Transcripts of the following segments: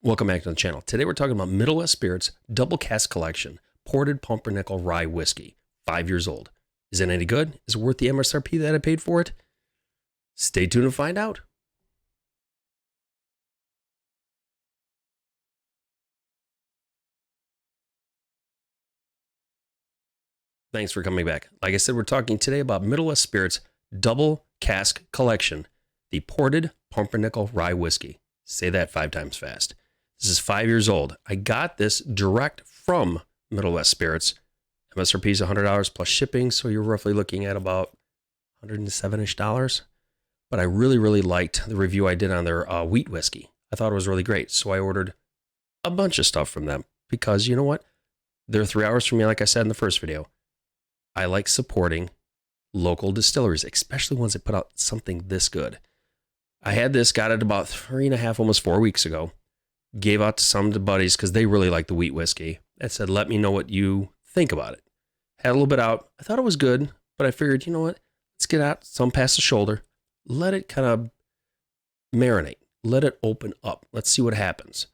Welcome back to the channel. Today we're talking about Middle West Spirits Double Cask Collection Ported Pumpernickel Rye Whiskey, 5 years old. Is it any good? Is it worth the MSRP that I paid for it? Stay tuned to find out. Thanks for coming back. Like I said, we're talking today about Middle West Spirits Double Cask Collection, the Ported Pumpernickel Rye Whiskey. Say that 5 times fast. This is 5 years old. I got this direct from Middle West Spirits. MSRP is $100 plus shipping, so you're roughly looking at about $107-ish. But I really liked the review I did on their wheat whiskey. I thought it was really great, so I ordered a bunch of stuff from them because you know what? They're 3 hours from me, like I said in the first video. I like supporting local distilleries, especially ones that put out something this good. I had this, got it about 3.5, almost 4 weeks ago. Gave out to some buddies because they really like the wheat whiskey. I said, let me know what you think about it. Had a little bit out. I thought it was good, but I figured, you know what? Let's get out some past the shoulder. Let it kind of marinate. Let it open up. Let's see what happens.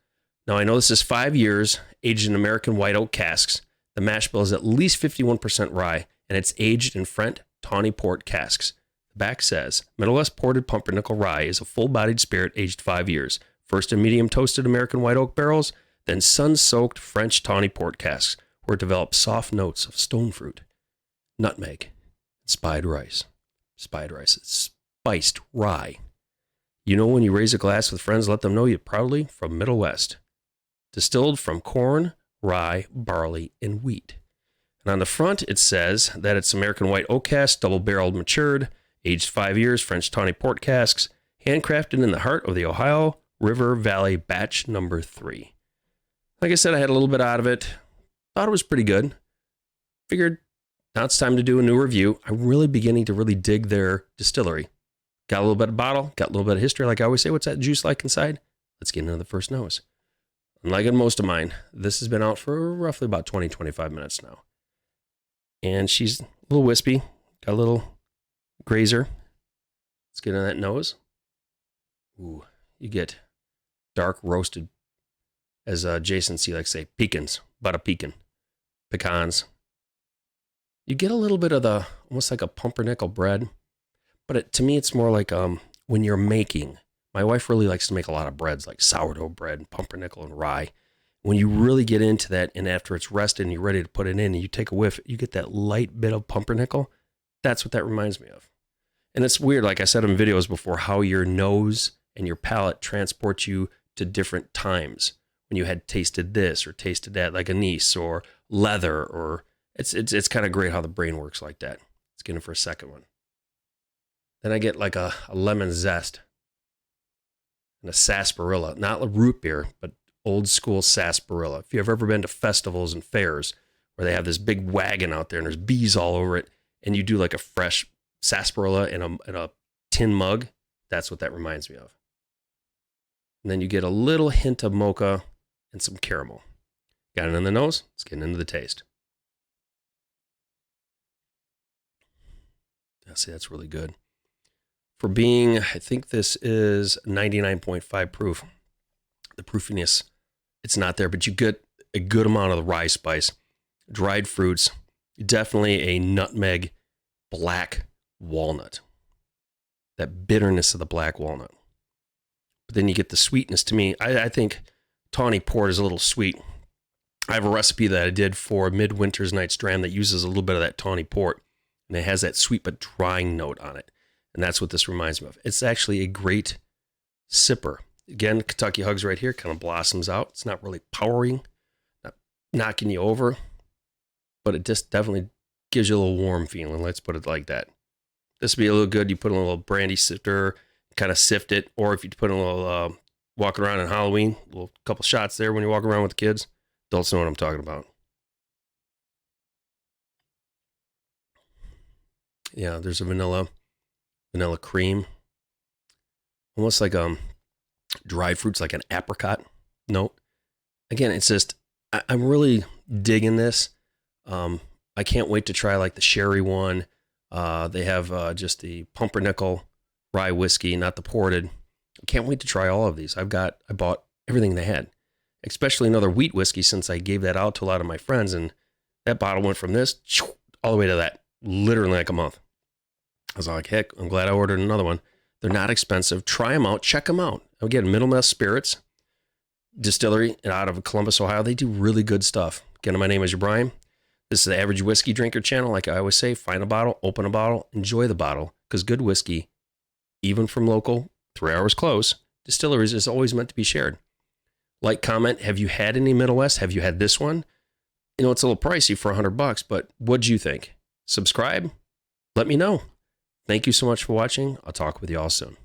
Now, I know this is 5 years, aged in American white oak casks. The mash bill is at least 51% rye, and it's aged in French Tawny Port Casks. The back says, Middle West Ported Pumpernickel Rye is a full-bodied spirit aged 5 years. First in medium toasted American white oak barrels, then sun-soaked French Tawny Port Casks, where it develops soft notes of stone fruit, nutmeg, and spiced rice. It's spiced rye. You know when you raise a glass with friends, let them know you proudly from Middle West. Distilled from corn, rye, barley, and wheat. And on the front, it says that it's American white oak cask, double-barreled matured, aged 5 years, French Tawny Port Casks, handcrafted in the heart of the Ohio River Valley batch number 3. Like I said, I had a little bit out of it. Thought it was pretty good. Figured now it's time to do a new review. I'm really beginning to really dig their distillery. Got a little bit of bottle, got a little bit of history. Like I always say, what's that juice like inside? Let's get into the first nose. Unlike in most of mine, this has been out for roughly about 20-25 minutes now. And she's a little wispy, got a little grazer. Let's get in that nose. Ooh, you get dark roasted, as Jason C. likes to say, pecans, butter pecan, pecans. You get a little bit of the, almost like a pumpernickel bread, but to me it's more like when you're making, my wife really likes to make a lot of breads, like sourdough bread, pumpernickel, and rye. When you really get into that, and after it's rested and you're ready to put it in, and you take a whiff, you get that light bit of pumpernickel. That's what that reminds me of. And it's weird, like I said in videos before, how your nose and your palate transports you to different times when you had tasted this or tasted that, like anise or leather, or it's kind of great how the brain works like that. Let's get in for a second one. Then I get like a lemon zest and a sarsaparilla, not a root beer, but old school sarsaparilla. If you've ever been to festivals and fairs where they have this big wagon out there and there's bees all over it, and you do like a fresh sarsaparilla in a tin mug, that's what that reminds me of. And then you get a little hint of mocha and some caramel. Got it in the nose. Let's get into the taste. See, that's really good. For being, I think this is 99.5 proof. The proofiness, it's not there, but you get a good amount of the rye spice, dried fruits, definitely a nutmeg, black walnut. That bitterness of the black walnut. But then you get the sweetness. To me, I think Tawny Port is a little sweet. I have a recipe that I did for Midwinter's Night's Dram that uses a little bit of that Tawny Port, and it has that sweet but drying note on it. And that's what this reminds me of. It's actually a great sipper. Again, Kentucky Hugs right here kind of blossoms out. It's not really powering, not knocking you over, but it just definitely gives you a little warm feeling. Let's put it like that. This would be a little good. You put in a little brandy sifter, kind of sift it, or if you put in a little walking around on Halloween, a little couple shots there when you walk around with the kids. Adults know what I'm talking about. Yeah, there's a vanilla cream, almost like dried fruits, like an apricot note. Again, it's just I'm really digging this. I can't wait to try like the sherry one. They have just the pumpernickel rye whiskey, not the ported. I can't wait to try all of these. I bought everything they had. especially another wheat whiskey, since I gave that out to a lot of my friends. And that bottle went from this all the way to that, literally like a month. I was like, heck, I'm glad I ordered another one. They're not expensive. Try them out. Check them out. Again, Middle West Spirits Distillery out of Columbus, Ohio. They do really good stuff. Again, my name is Brian. This is the Average Whiskey Drinker channel. Like I always say, find a bottle, open a bottle, enjoy the bottle, because good whiskey, even from local, 3 hours close, distilleries, is always meant to be shared. Like, comment, have you had any Middle West? Have you had this one? You know, it's a little pricey for $100, but what'd you think? Subscribe. Let me know. Thank you so much for watching. I'll talk with you all soon.